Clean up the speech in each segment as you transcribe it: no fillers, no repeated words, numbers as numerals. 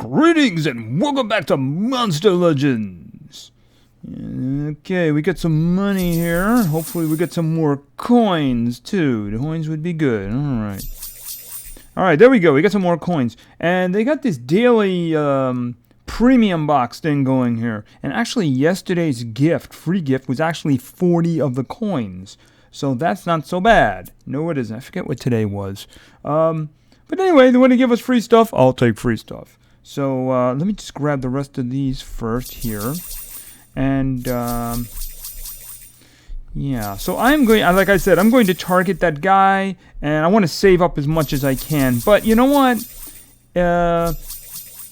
Greetings and welcome back to Monster Legends. Okay, we got some money here. Hopefully we get some more coins too. The coins would be good. Alright, there we go. We got some more coins. And they got this daily premium box thing going here. And actually yesterday's free gift, was actually 40 of the coins. So that's not so bad. No, it isn't. I forget what today was. But anyway, they want to give us free stuff. I'll take free stuff. So let me just grab the rest of these first here. And yeah, so I'm going, like I said, I'm going to target that guy. And I want to save up as much as I can. But you know what? They're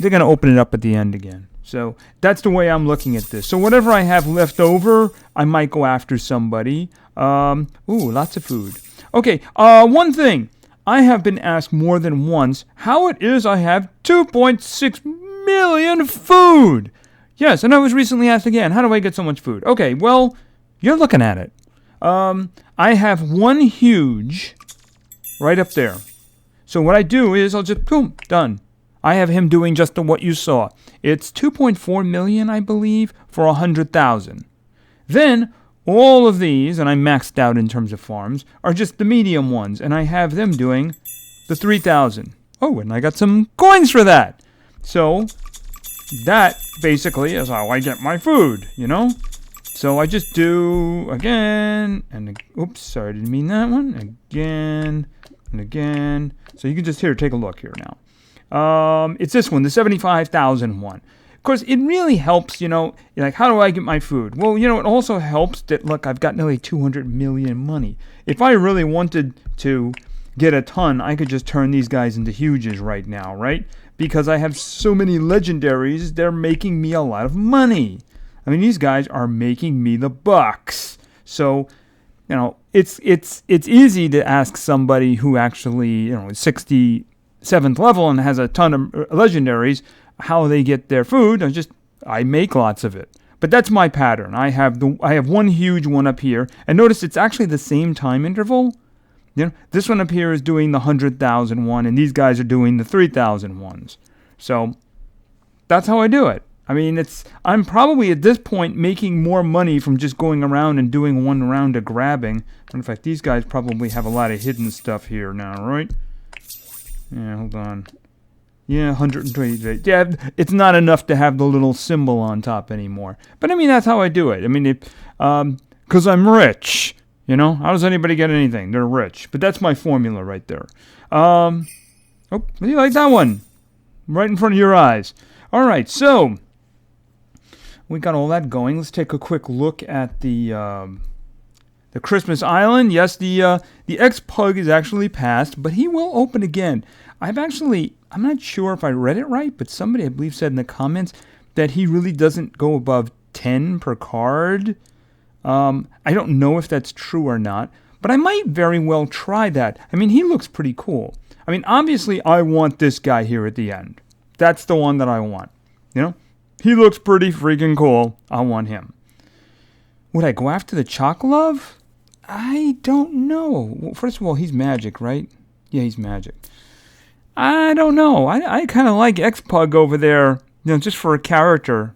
going to open it up at the end again. So that's the way I'm looking at this. So whatever I have left over, I might go after somebody. Ooh, lots of food. Okay, one thing. I have been asked more than once how it is I have 2.6 million food. Yes, and I was recently asked again, how do I get so much food? Okay, well, you're looking at it. I have one huge right up there. So what I do is I'll just, boom, done. I have him doing just what you saw. It's 2.4 million, I believe, for 100,000. Then all of these, and I'm maxed out in terms of farms, are just the medium ones, and I have them doing the 3,000. Oh, and I got some coins for that. So that basically is how I get my food, you know? So I just do again, and oops, sorry, I didn't mean that one. Again, and again. So you can just take a look here now. It's this one, the 75,000 one. Of course, it really helps, you know, like, how do I get my food? Well, you know, it also helps that, look, I've got nearly 200 million money. If I really wanted to get a ton, I could just turn these guys into huges right now, right? Because I have so many legendaries, they're making me a lot of money. I mean, these guys are making me the bucks. So, you know, it's easy to ask somebody who actually, you know, is 67th level and has a ton of legendaries how they get their food. I make lots of it. But that's my pattern. I have one huge one up here, and notice it's actually the same time interval. You know, this one up here is doing the 100,000 one, and these guys are doing the 3,000 ones. So that's how I do it. I mean, I'm probably at this point making more money from just going around and doing one round of grabbing. In fact, these guys probably have a lot of hidden stuff here now, right? Yeah, hold on. Yeah, 120. Yeah, it's not enough to have the little symbol on top anymore. But I mean, that's how I do it. I mean, because I'm rich. You know, how does anybody get anything? They're rich. But that's my formula right there. Oh, you like that one? Right in front of your eyes. All right, so we got all that going. Let's take a quick look at the Christmas Island. Yes, the X-Pug is actually passed, but he will open again. I'm not sure if I read it right, but somebody, I believe, said in the comments that he really doesn't go above 10 per card. I don't know if that's true or not, but I might very well try that. I mean, he looks pretty cool. I mean, obviously, I want this guy here at the end. That's the one that I want. You know? He looks pretty freaking cool. I want him. Would I go after the Chocolove? I don't know. Well, first of all, he's magic, right? Yeah, he's magic. I don't know. I kind of like X-Pug over there, you know, just for a character.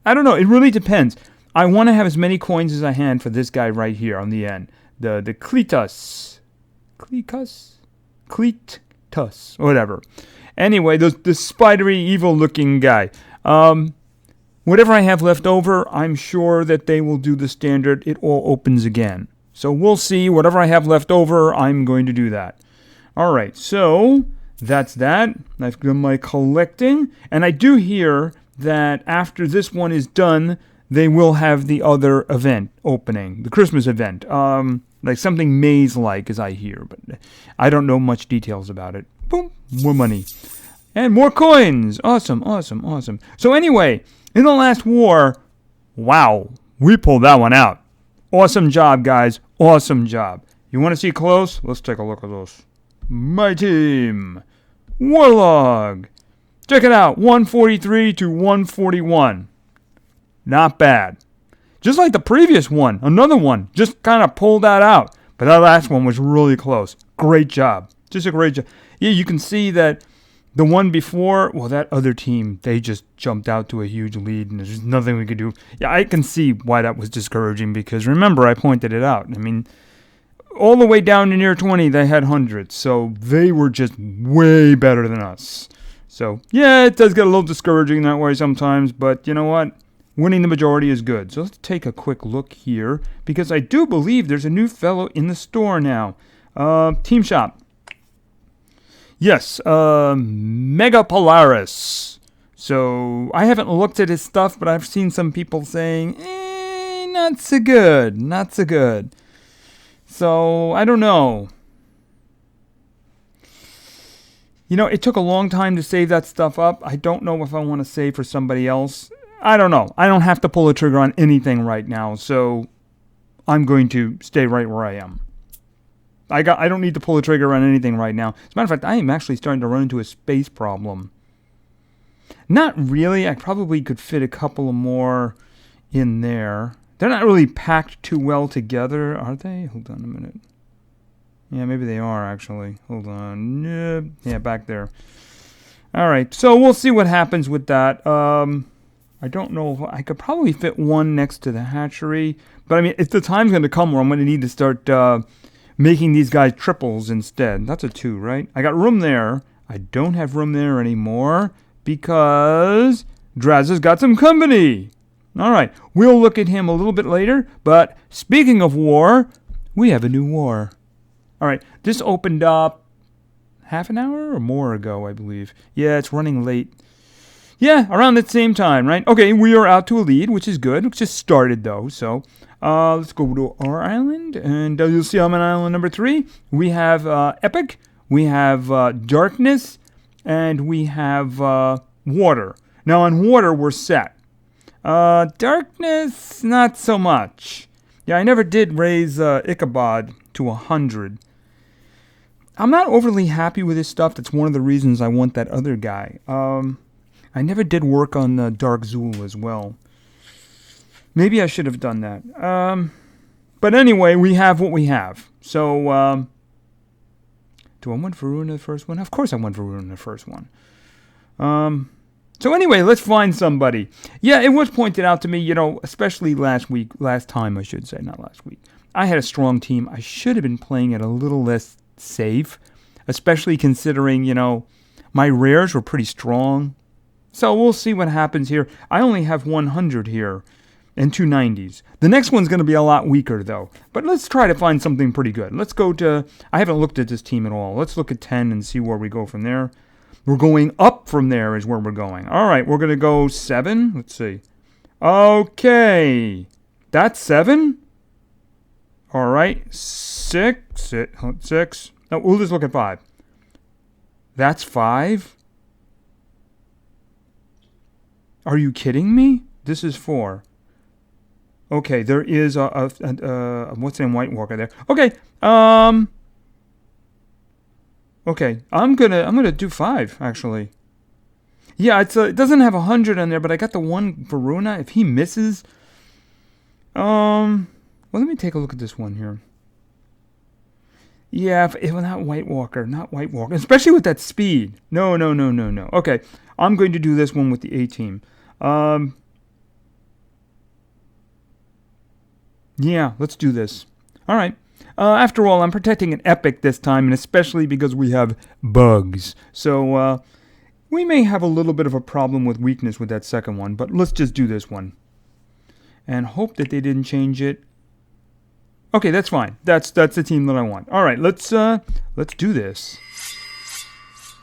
I don't know. It really depends. I want to have as many coins as I can for this guy right here on the end. The Cletus. Cletus. Whatever. Anyway, the spidery, evil-looking guy. Whatever I have left over, I'm sure that they will do the standard. It all opens again. So we'll see. Whatever I have left over, I'm going to do that. All right, so that's that. I've done my collecting. And I do hear that after this one is done, they will have the other event opening, the Christmas event. Like something maze-like, as I hear. But I don't know much details about it. Boom, more money. And more coins. Awesome. So anyway, in the last war, wow, we pulled that one out. Awesome job, guys. Awesome job. You want to see close? Let's take a look at those. My team. Warlog. Check it out. 143 to 141. Not bad. Just like the previous one. Another one. Just kind of pulled that out. But that last one was really close. Great job. Just a great job. Yeah, you can see that The one before, well, that other team, they just jumped out to a huge lead, and there's nothing we could do. Yeah, I can see why that was discouraging, because remember, I pointed it out. I mean, all the way down to near 20, they had hundreds, so they were just way better than us. So, yeah, it does get a little discouraging that way sometimes, but you know what? Winning the majority is good. So let's take a quick look here, because I do believe there's a new fellow in the store now. Team Shop. Yes, Mega Polaris. So, I haven't looked at his stuff, but I've seen some people saying, not so good, not so good. So, I don't know. You know, it took a long time to save that stuff up. I don't know if I want to save for somebody else. I don't know. I don't have to pull a trigger on anything right now, so I'm going to stay right where I am. I don't need to pull a trigger on anything right now. As a matter of fact, I am actually starting to run into a space problem. Not really. I probably could fit a couple more in there. They're not really packed too well together, are they? Hold on a minute. Yeah, maybe they are, actually. Hold on. Yeah, back there. All right, so we'll see what happens with that. I don't know if I could probably fit one next to the hatchery. But, I mean, if the time's going to come where I'm going to need to start making these guys triples instead. That's a 2, right? I got room there. I don't have room there anymore because Draz has got some company. All right, we'll look at him a little bit later. But speaking of war, we have a new war. All right, this opened up half an hour or more ago, I believe. Yeah, it's running late. Yeah, around that same time, right? Okay, we are out to a lead, which is good. It just started, though, so let's go to our island, and you'll see I'm on island number 3. We have Epic, we have Darkness, and we have Water. Now, on Water, we're set. Darkness, not so much. Yeah, I never did raise Ichabod to 100. I'm not overly happy with this stuff. That's one of the reasons I want that other guy. I never did work on Dark Zool as well. Maybe I should have done that. But anyway, we have what we have. So, do I want Varuna the first one? Of course I want Varuna the first one. So anyway, let's find somebody. Yeah, it was pointed out to me, you know, especially last time I should say, not last week. I had a strong team. I should have been playing it a little less safe, especially considering, you know, my rares were pretty strong. So we'll see what happens here. I only have 100 here and 2 90s. The next one's going to be a lot weaker, though. But let's try to find something pretty good. Let's go to... I haven't looked at this team at all. Let's look at 10 and see where we go from there. We're going up from there is where we're going. All right, we're going to go 7. Let's see. Okay. That's 7. All right. 6. No, we'll just look at 5. That's 5. Are you kidding me? This is 4. Okay, there is a what's in White Walker there. Okay, okay, I'm gonna do 5 actually. Yeah, it doesn't have 100 on there, but I got the one Varuna. If he misses, well, let me take a look at this one here. Yeah, if not White Walker, especially with that speed. No. Okay, I'm going to do this one with the A team. Yeah, let's do this. All right. After all, I'm protecting an Epic this time, and especially because we have bugs. So, we may have a little bit of a problem with weakness with that second one, but let's just do this one. And hope that they didn't change it. Okay, that's fine. That's the team that I want. All right, let's do this.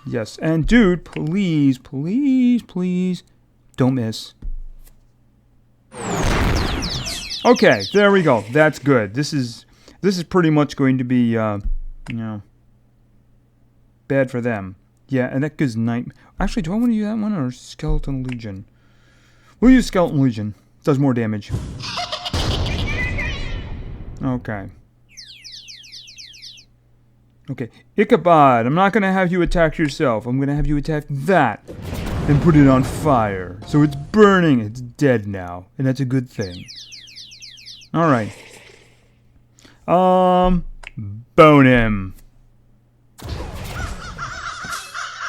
Yes, and dude, please, don't miss. Okay, there we go. That's good. This is pretty much going to be, bad for them. Yeah, and that gives night. Actually, do I want to use that one or Skeleton Legion? We'll use Skeleton Legion. It does more damage. Okay. Okay, Ichabod, I'm not going to have you attack yourself. I'm going to have you attack that and put it on fire. So it's burning. It's dead now, and that's a good thing. All right. Bone him.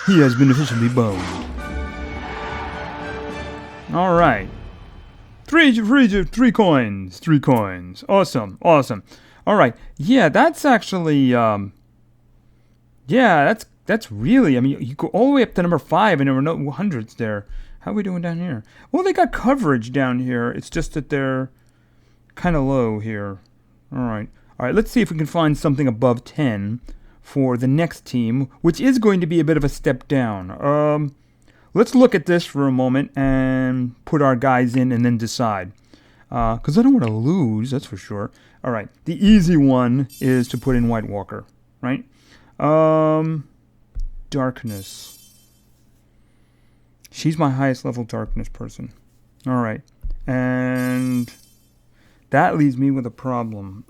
He has been officially boned. All right. Three coins. 3 coins. Awesome. Awesome. All right. Yeah, that's actually, yeah, that's really, I mean, you go all the way up to number 5 and there were no hundreds there. How are we doing down here? Well, they got coverage down here. It's just that they're kind of low here. All right. All right, let's see if we can find something above 10 for the next team, which is going to be a bit of a step down. Let's look at this for a moment and put our guys in and then decide. Because I don't want to lose, that's for sure. All right, the easy one is to put in White Walker, right? Darkness. She's my highest level darkness person. All right, and that leaves me with a problem.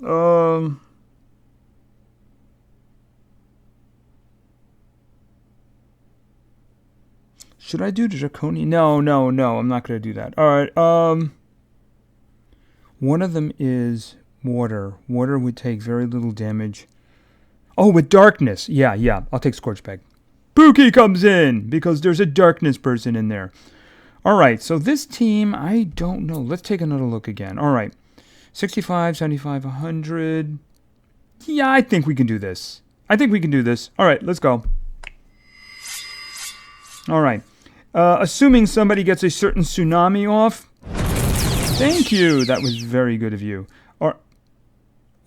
Should I do the Draconian? No, I'm not going to do that. All right, one of them is water. Water would take very little damage. Oh, with darkness. Yeah, I'll take Scorchbag. Pookie comes in because there's a darkness person in there. All right, so this team, I don't know. Let's take another look again. All right, 65, 75, 100. Yeah, I think we can do this. All right, let's go. All right. Assuming somebody gets a certain tsunami off. Thank you. That was very good of you.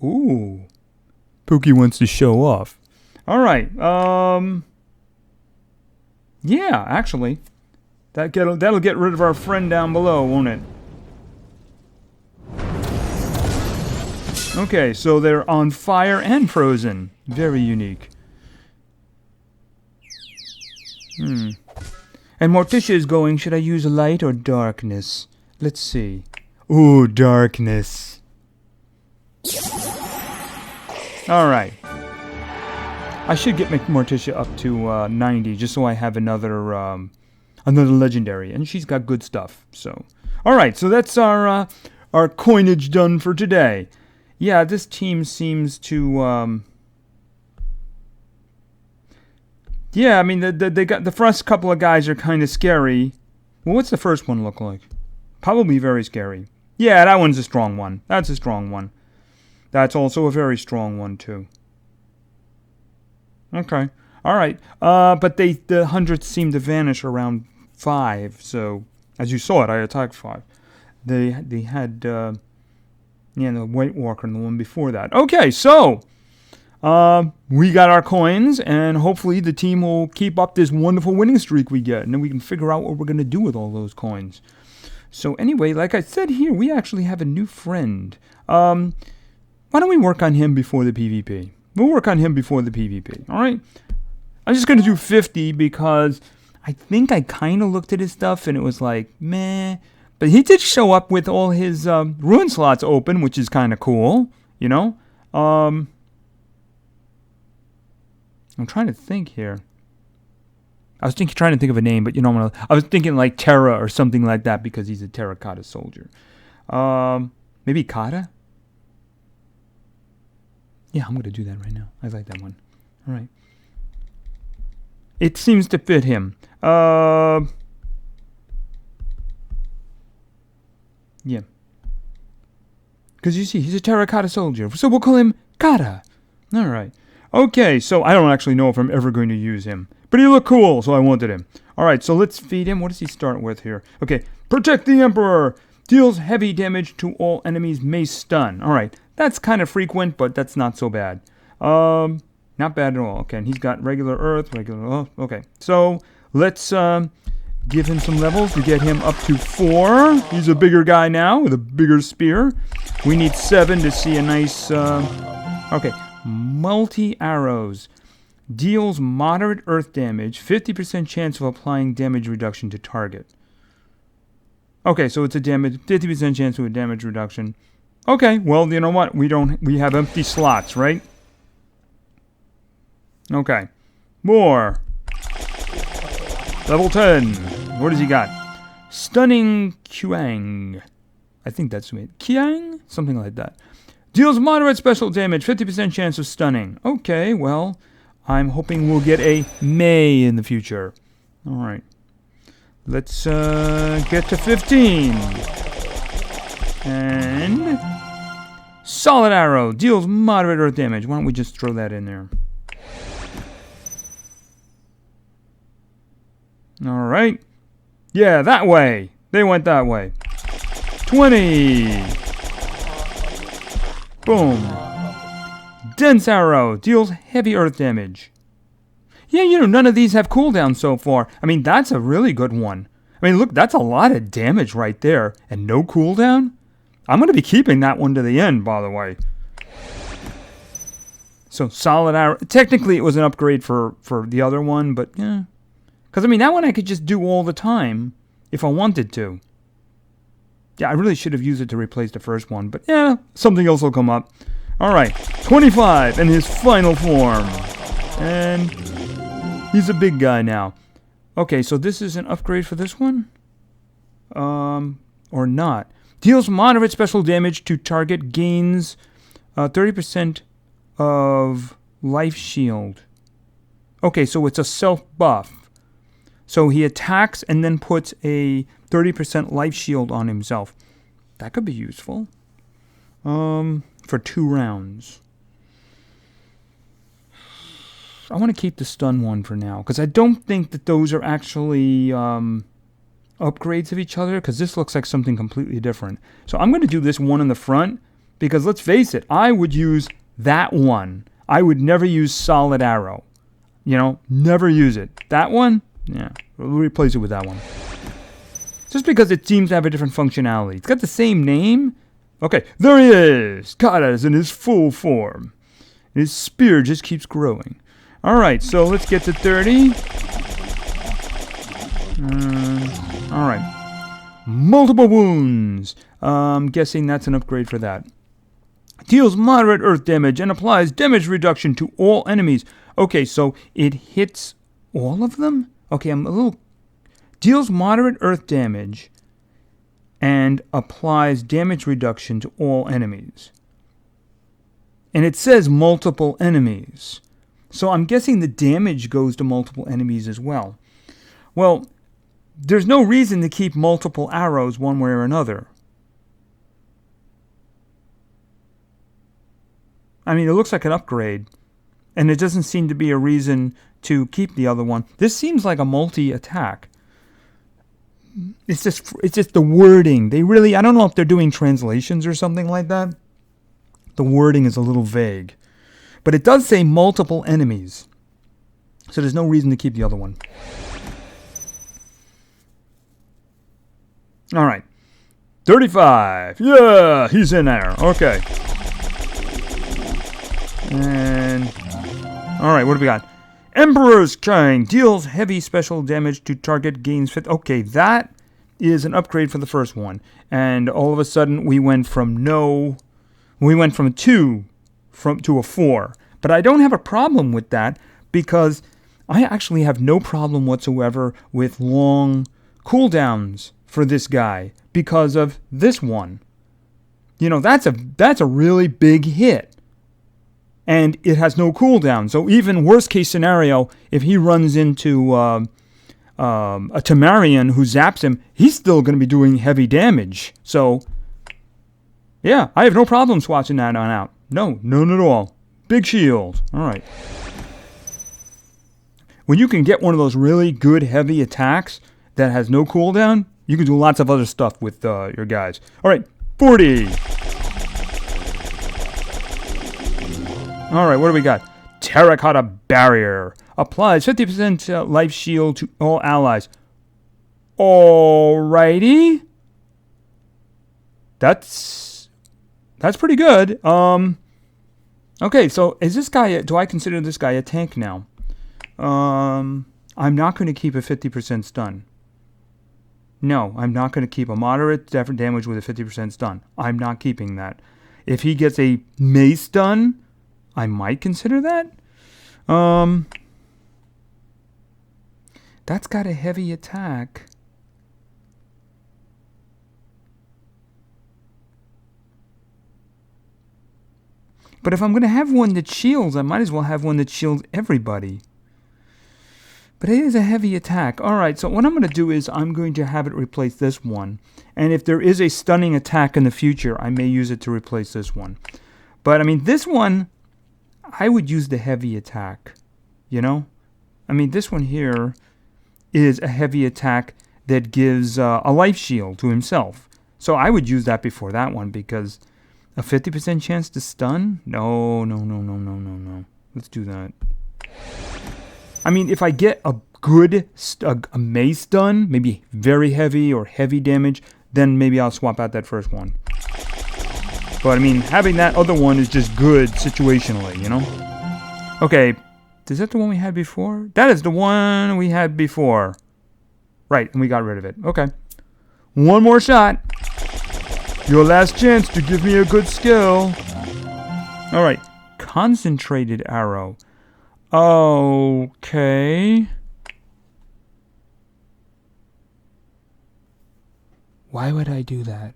Ooh. Pookie wants to show off. All right. Yeah, actually. That'll get rid of our friend down below, won't it? Okay, so they're on fire and frozen. Very unique. And Morticia is going, should I use light or darkness? Let's see. Ooh, darkness. Alright. I should get Morticia up to 90 just so I have another legendary. And she's got good stuff. So, alright, so that's our coinage done for today. Yeah, this team seems to... Yeah, I mean, they got the first couple of guys are kind of scary. Well, what's the first one look like? Probably very scary. Yeah, that one's a strong one. That's a strong one. That's also a very strong one, too. Okay. All right. But the hundreds seem to vanish around 5. So, as you saw it, I attacked 5. They had, the White Walker and the one before that. Okay, so... we got our coins, and hopefully the team will keep up this wonderful winning streak we get, and then we can figure out what we're going to do with all those coins. So anyway, like I said here, we actually have a new friend. Why don't we work on him before the PvP? We'll work on him before the PvP, alright? I'm just going to do 50 because I think I kind of looked at his stuff and it was like, meh. But he did show up with all his ruin slots open, which is kind of cool, you know? I'm trying to think here. I was trying to think of a name, but you know, I was thinking like Terra or something like that because he's a terracotta soldier. Maybe Kata? Yeah, I'm going to do that right now. I like that one. All right. It seems to fit him. Yeah. Because you see, he's a terracotta soldier. So we'll call him Kata. All right. Okay, so I don't actually know if I'm ever going to use him. But he looked cool, so I wanted him. Alright, so let's feed him. What does he start with here? Okay, protect the Emperor. Deals heavy damage to all enemies, may stun. Alright, that's kind of frequent, but that's not so bad. Not bad at all. Okay, and he's got regular earth, okay. So, let's give him some levels to get him up to 4. He's a bigger guy now with a bigger spear. We need 7 to see a nice... okay. Multi-arrows. Deals moderate earth damage. 50% chance of applying damage reduction to target. Okay, so it's a 50% chance of a damage reduction. Okay, well, you know what? We have empty slots, right? Okay. More. Level 10. What does he got? Stunning Kuang. I think that's it. Kiang? Something like that. Deals moderate special damage, 50% chance of stunning. Okay, well, I'm hoping we'll get a May in the future. All right. Let's get to 15. And solid arrow deals moderate earth damage. Why don't we just throw that in there? All right. Yeah, that way. They went that way. 20. Boom. Dense arrow deals heavy earth damage. Yeah, none of these have cooldown so far. I mean, that's a really good one. I mean, look, that's a lot of damage right there. And no cooldown? I'm going to be keeping that one to the end, by the way. So, solid arrow. Technically, it was an upgrade for the other one, but yeah. Because, I mean, that one I could just do all the time if I wanted to. Yeah, I really should have used it to replace the first one, but yeah, something else will come up. All right, 25 in his final form. And he's a big guy now. Okay, so this is an upgrade for this one? Or not. Deals moderate special damage to target, gains 30% of life shield. Okay, so it's a self-buff. So he attacks and then puts a 30% life shield on himself. That could be useful. For 2 rounds. I want to keep the stun one for now, because I don't think that those are actually upgrades of each other, because this looks like something completely different. So I'm going to do this one in the front, because let's face it, I would use that one. I would never use solid arrow. Never use it. That one? Yeah, we'll replace it with that one. Just because it seems to have a different functionality. It's got the same name. Okay, there he is. Kata's in his full form. And his spear just keeps growing. Alright, so let's get to 30. Alright. Multiple wounds. I'm guessing that's an upgrade for that. Deals moderate earth damage and applies damage reduction to all enemies. Okay, so it hits all of them? Okay, I'm a little... Deals moderate earth damage and applies damage reduction to all enemies. And it says multiple enemies. So I'm guessing the damage goes to multiple enemies as well. Well, there's no reason to keep multiple arrows one way or another. I mean, it looks like an upgrade. And it doesn't seem to be a reason to keep the other one. This seems like a multi-attack. It's just the wording. I don't know if they're doing translations or something like that. The wording is a little vague. But it does say multiple enemies. So there's no reason to keep the other one. All right. 35. Yeah, he's in there. Okay. And... all right, what do we got? Emperor's King deals heavy special damage to target, gains 50. Okay, that is an upgrade for the first one. And all of a sudden, we went from a 2 to a 4. But I don't have a problem with that, because I actually have no problem whatsoever with long cooldowns for this guy because of this one. That's a really big hit. And it has no cooldown. So even worst case scenario, if he runs into a Tamarian who zaps him, he's still going to be doing heavy damage. So, yeah, I have no problem swatching that on out. No, none at all. Big shield. All right. When you can get one of those really good heavy attacks that has no cooldown, you can do lots of other stuff with your guys. All right, 40. All right, what do we got? Terracotta Barrier. Applies 50% life shield to all allies. Alrighty. That's pretty good. Okay, so is this guy... do I consider this guy a tank now? I'm not going to keep a 50% stun. No, I'm not going to keep a moderate damage with a 50% stun. I'm not keeping that. If he gets a mace stun... I might consider that. That's got a heavy attack. But if I'm going to have one that shields, I might as well have one that shields everybody. But it is a heavy attack. Alright, so what I'm going to do is I'm going to have it replace this one. And if there is a stunning attack in the future, I may use it to replace this one. But, I mean, this one, I would use the heavy attack. You know? I mean, this one here is a heavy attack that gives a life shield to himself. So I would use that before that one because a 50% chance to stun? No. Let's do that. I mean, if I get a good a maze stun, maybe very heavy or heavy damage, then maybe I'll swap out that first one. But, I mean, having that other one is just good situationally, you know? Okay, is that the one we had before? That is the one we had before. Right, and we got rid of it. Okay. One more shot. Your last chance to give me a good skill. Alright, concentrated arrow. Okay. Why would I do that?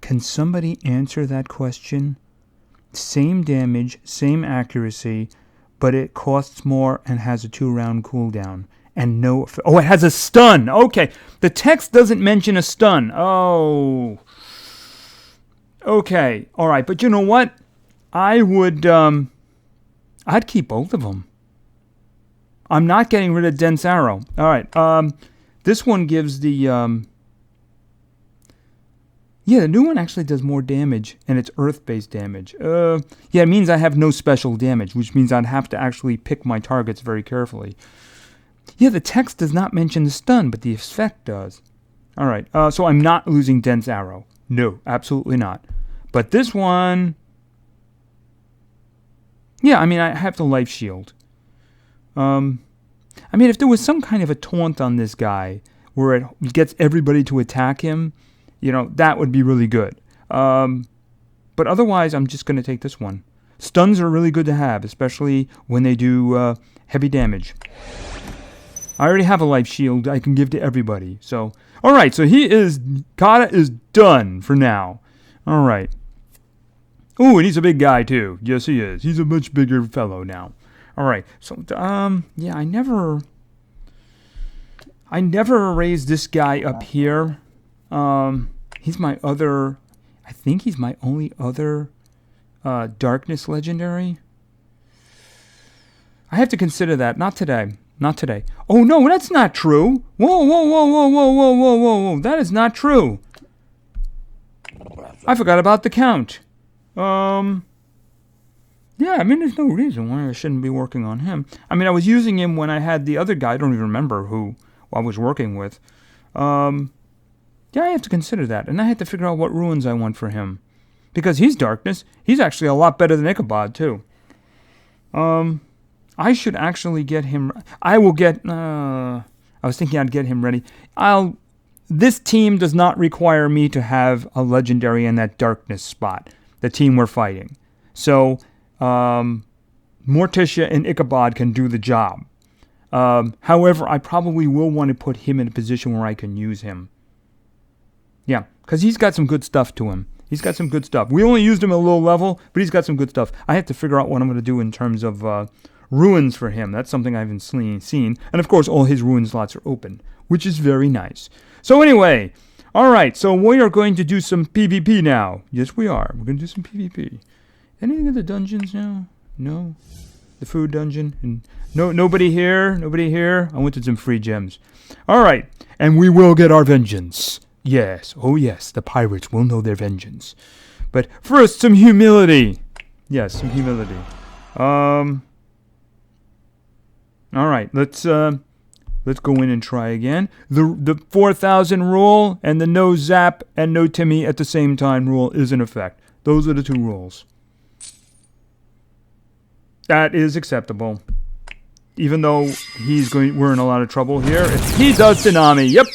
Can somebody answer that question? Same damage, same accuracy, but it costs more and has a 2-round cooldown. And no... Oh, it has a stun! Okay, the text doesn't mention a stun. Oh... Okay, alright, but you know what? I would, I'd keep both of them. I'm not getting rid of Dense Arrow. Alright, this one gives the, yeah, the new one actually does more damage, and it's earth-based damage. Yeah, it means I have no special damage, which means I'd have to actually pick my targets very carefully. Yeah, the text does not mention the stun, but the effect does. Alright, so I'm not losing Dense Arrow. No, absolutely not. But this one... Yeah, I mean, I have the life shield. I mean, if there was some kind of a taunt on this guy where it gets everybody to attack him, you know, that would be really good. But otherwise, I'm just going to take this one. Stuns are really good to have, especially when they do heavy damage. I already have a life shield I can give to everybody. So, alright, so Kata is done for now. Alright. Ooh, and he's a big guy too. Yes, he is. He's a much bigger fellow now. Alright, so, yeah, I never raised this guy up here. He's my other, I think he's my only other, Darkness Legendary. I have to consider that. Not today. Not today. Oh, no, that's not true. Whoa. That is not true. I forgot about the count. Yeah, I mean, there's no reason why I shouldn't be working on him. I mean, I was using him when I had the other guy. I don't even remember who I was working with. Yeah, I have to consider that. And I have to figure out what ruins I want for him. Because he's Darkness. He's actually a lot better than Ichabod, too. I should actually get him... I will get... I was thinking I'd get him ready. This team does not require me to have a legendary in that Darkness spot. The team we're fighting. So, Morticia and Ichabod can do the job. However, I probably will want to put him in a position where I can use him. Yeah, because he's got some good stuff to him. He's got some good stuff. We only used him at a low level, but he's got some good stuff. I have to figure out what I'm going to do in terms of ruins for him. That's something I haven't seen. And of course, all his ruin slots are open, which is very nice. So anyway, alright, so we are going to do some PvP now. Yes, we are. We're going to do some PvP. Anything in the dungeons now? No? The food dungeon? And nobody here? Nobody here? I wanted some free gems. Alright, and we will get our vengeance. Yes, oh yes, the pirates will know their vengeance. But first, some humility. Yes, some humility. Alright, let's go in and try again. The 4,000 rule and the no zap and no Timmy at the same time rule is in effect. Those are the two rules. That is acceptable. Even though we're in a lot of trouble here. He does Tsunami, yep.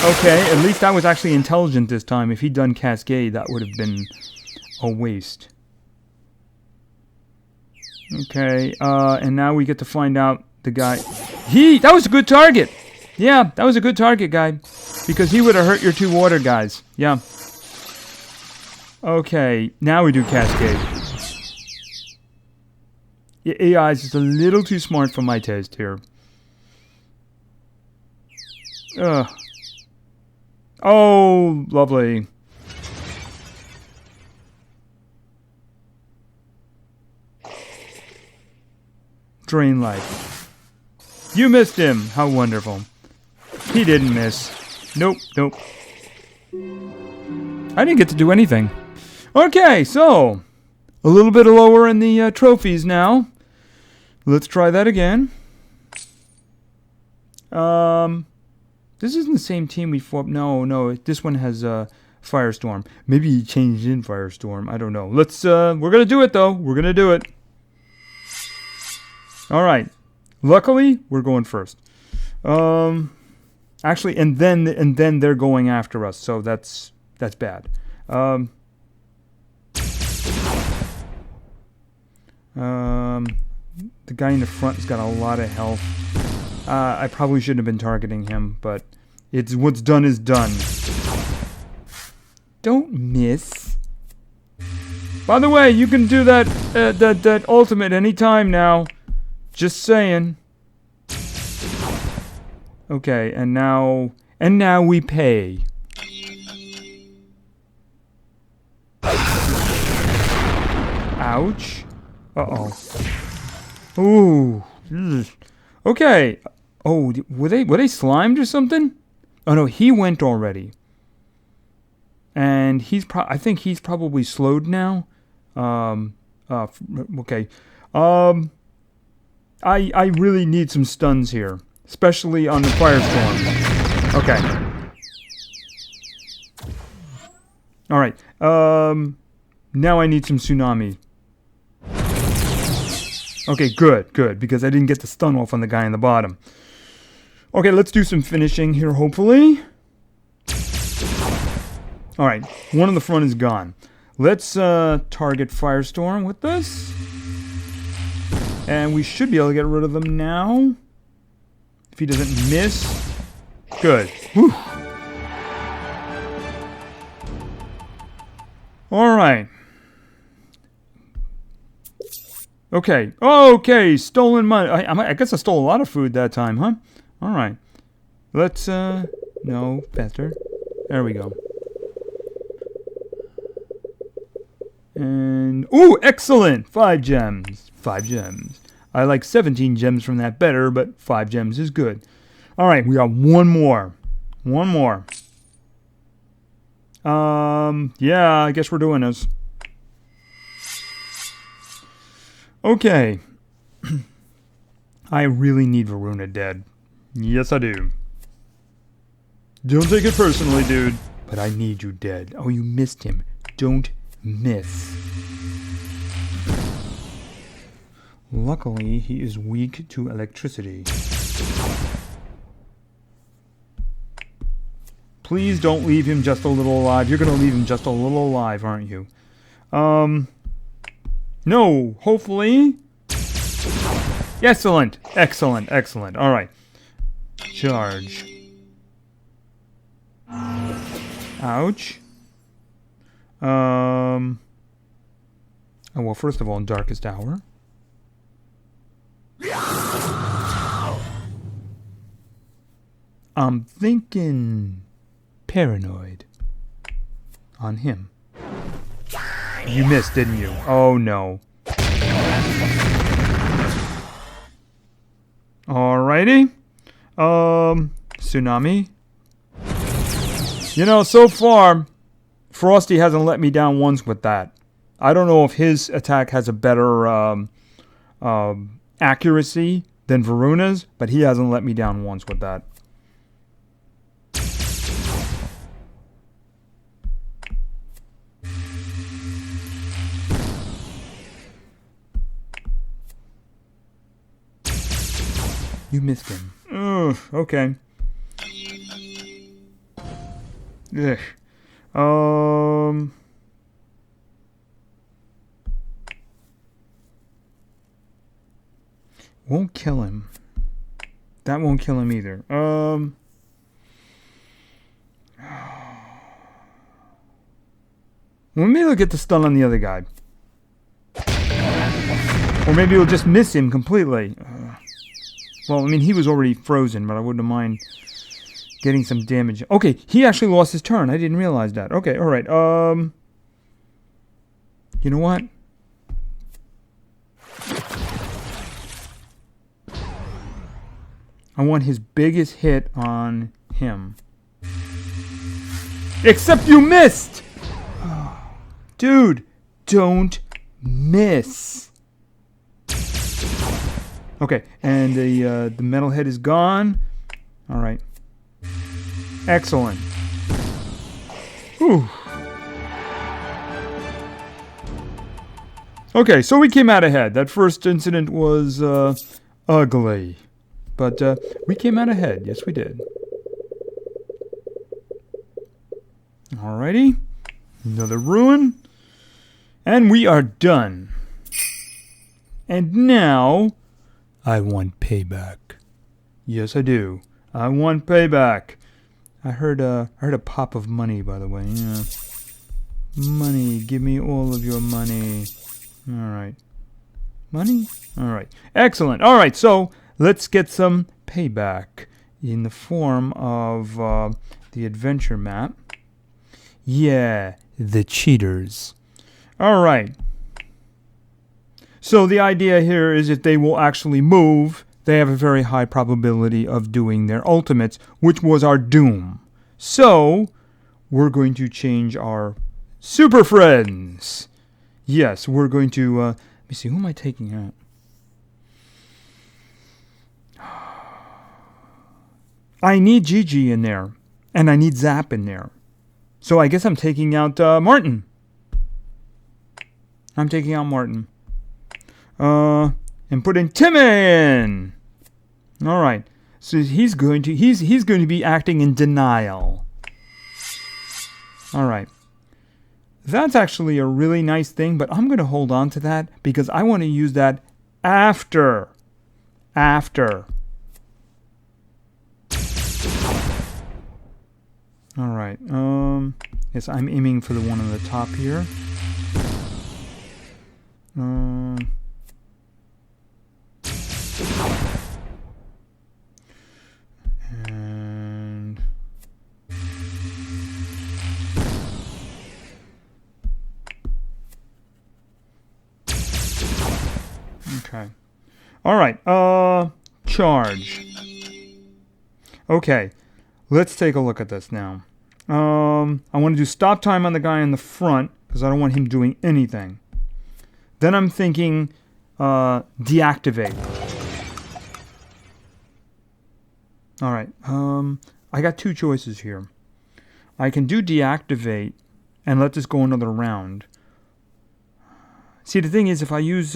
Okay, at least I was actually intelligent this time. If he'd done Cascade, that would have been a waste. Okay, and now we get to find out the guy. That was a good target. Yeah, that was a good target, guy. Because he would have hurt your 2 water guys. Yeah. Okay, now we do cascade. Your AI is just a little too smart for my taste here. Ugh. Oh, lovely. Drain life. You missed him. How wonderful. He didn't miss. Nope, nope. I didn't get to do anything. Okay, so a little bit lower in the trophies now. Let's try that again. This isn't the same team we fought. No, this one has Firestorm. Maybe he changed in Firestorm. I don't know. Let's. We're gonna do it though. We're gonna do it. All right. Luckily, we're going first. Actually, and then they're going after us. So that's bad. The guy in the front has got a lot of health. I probably shouldn't have been targeting him, but it's what's done is done. Don't miss. By the way, you can do that ultimate anytime now. Just saying. Okay, and now we pay. Ouch. Uh-oh. Ooh. Okay. Oh, were they slimed or something? Oh no, he went already. And I think he's probably slowed now. Okay. I really need some stuns here, especially on the Firestorm. Okay. All right. Now I need some Tsunami. Okay, good, because I didn't get the stun off on the guy in the bottom. Okay, let's do some finishing here, hopefully. Alright, one in the front is gone. Let's target Firestorm with this. And we should be able to get rid of them now. If he doesn't miss. Good. Whew. Alright. Okay, stolen money. I guess I stole a lot of food that time, huh? Alright. Let's, no, faster. There we go. And, ooh, excellent! 5 gems. 5 gems. I like 17 gems from that better, but 5 gems is good. Alright, we got one more. One more. Yeah, I guess we're doing this. Okay. I really need Varuna dead. Yes, I do. Don't take it personally, dude. But I need you dead. Oh, you missed him. Don't miss. Luckily, he is weak to electricity. Please don't leave him just a little alive. You're going to leave him just a little alive, aren't you? No, hopefully. Excellent. Excellent. Excellent. All right. Charge. Ouch. Oh, well, first of all, in Darkest Hour. I'm thinking Paranoid on him. You missed, didn't you? Oh, no. Alrighty. Tsunami. You know, so far, Frosty hasn't let me down once with that. I don't know if his attack has a better accuracy than Varuna's, but he hasn't let me down once with that. You missed him. Ugh, okay. Ugh. Won't kill him. That won't kill him either. Well, maybe he'll get the stun on the other guy. Or maybe he'll just miss him completely. Well, I mean, he was already frozen, but I wouldn't mind getting some damage. Okay, he actually lost his turn. I didn't realize that. Okay, alright. You know what? I want his biggest hit on him. Except you missed! Dude, don't miss. Okay, and the metalhead is gone. All right. Excellent. Whew. Okay, so we came out ahead. That first incident was ugly. But we came out ahead. Yes, we did. Alrighty. Another ruin. And we are done. And now, I want payback. Yes, I do. I want payback. I heard a pop of money, by the way. Yeah. Money. Give me all of your money. All right. Money? All right. Excellent. All right, so let's get some payback in the form of the adventure map. Yeah, the cheaters. All right. So the idea here is if they will actually move, they have a very high probability of doing their ultimates, which was our doom. So we're going to change our super friends. Yes, we're going to... let me see, who am I taking out? I need Gigi in there, and I need Zap in there. So I guess I'm taking out Martin. I'm taking out Martin. And put in Timmy in. All right. So he's going to be acting in denial. All right. That's actually a really nice thing, but I'm going to hold on to that because I want to use that after. All right. Yes, I'm aiming for the one on the top here. And okay. All right. Charge. Okay. Let's take a look at this now. I want to do stop time on the guy in the front because I don't want him doing anything. Then I'm thinking deactivate. All right. I got two choices here. I can do deactivate and let this go another round. See, the thing is, if I use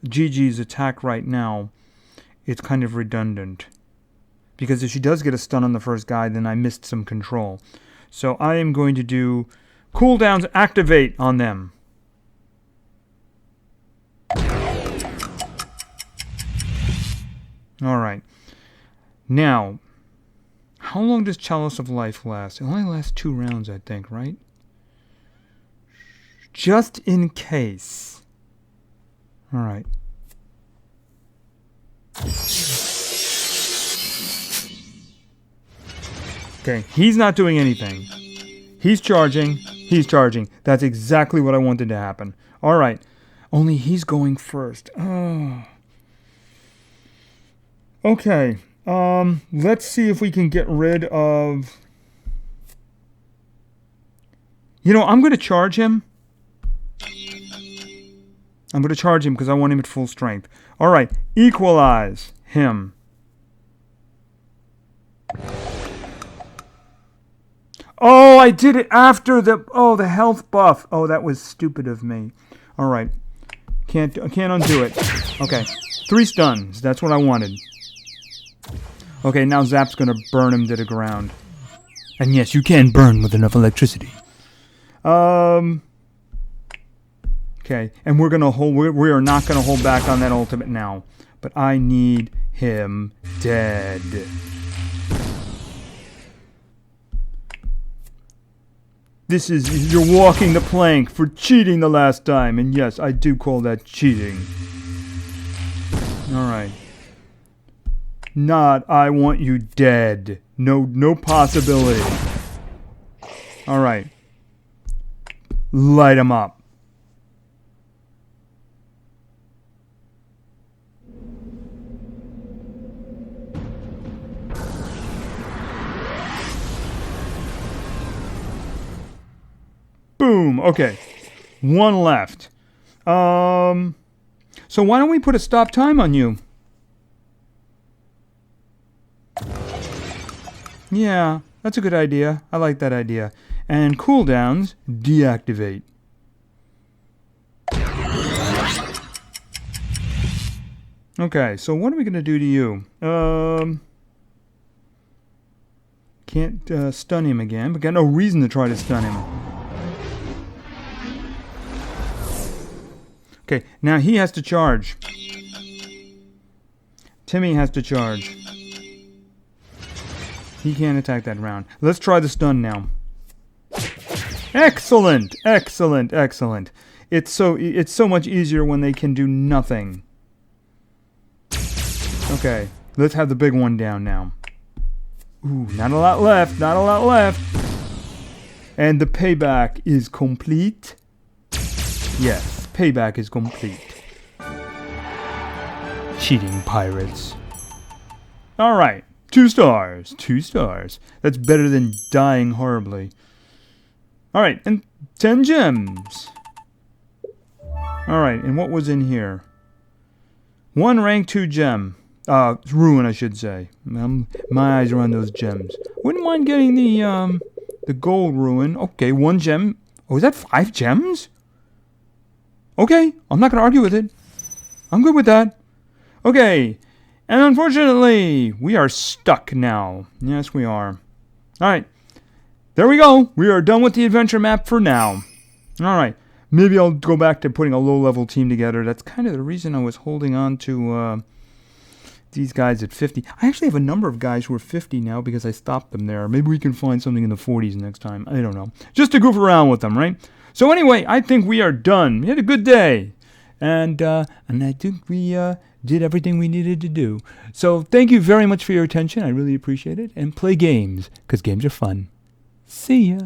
Gigi's attack right now, it's kind of redundant. Because if she does get a stun on the first guy, then I missed some control. So I am going to do cooldowns activate on them. Alright. Now, how long does Chalice of Life last? It only lasts 2 rounds, I think, right? Just in case. Alright. Okay, he's not doing anything. He's charging. He's charging. That's exactly what I wanted to happen. Alright. Only he's going first. Oh. Okay. Let's see if we can get rid of... You know, I'm going to charge him. I'm going to charge him because I want him at full strength. Alright. Equalize him. Oh, I did it after the health buff. Oh, that was stupid of me. All right. Can't undo it. Okay. 3 stuns. That's what I wanted. Okay, now Zap's going to burn him to the ground. And yes, you can burn with enough electricity. Okay, and we're going to hold we are not going to hold back on that ultimate now. but I need him dead. You're walking the plank for cheating the last time, and yes, I do call that cheating. Alright. Not, I want you dead. No possibility. Alright. Light him up. Boom. Okay. One left. So why don't we put a stop time on you? Yeah, that's a good idea. I like that idea. And cooldowns, deactivate. Okay, so what are we going to do to you? Can't stun him again, but got no reason to try to stun him. Okay, now he has to charge. Timmy has to charge. He can't attack that round. Let's try the stun now. Excellent! Excellent, excellent. It's so much easier when they can do nothing. Okay, let's have the big one down now. Ooh, not a lot left, not a lot left. And the payback is complete. Yes, payback is complete. Cheating pirates. Alright, 2 stars, 2 stars. That's better than dying horribly. Alright, and 10 gems. Alright, and what was in here? 1 rank 2 gem. Ruin, I should say. My eyes are on those gems. Wouldn't mind getting the gold ruin. Okay, 1 gem. Oh, is that 5 gems? Okay, I'm not going to argue with it. I'm good with that. Okay, and unfortunately, we are stuck now. Yes, we are. Alright, there we go. We are done with the adventure map for now. Alright, maybe I'll go back to putting a low-level team together. That's kind of the reason I was holding on to these guys at 50. I actually have a number of guys who are 50 now because I stopped them there. Maybe we can find something in the 40s next time. I don't know. Just to goof around with them, right? So anyway, I think we are done. We had a good day. And I think we did everything we needed to do. So thank you very much for your attention. I really appreciate it. And play games, because games are fun. See ya.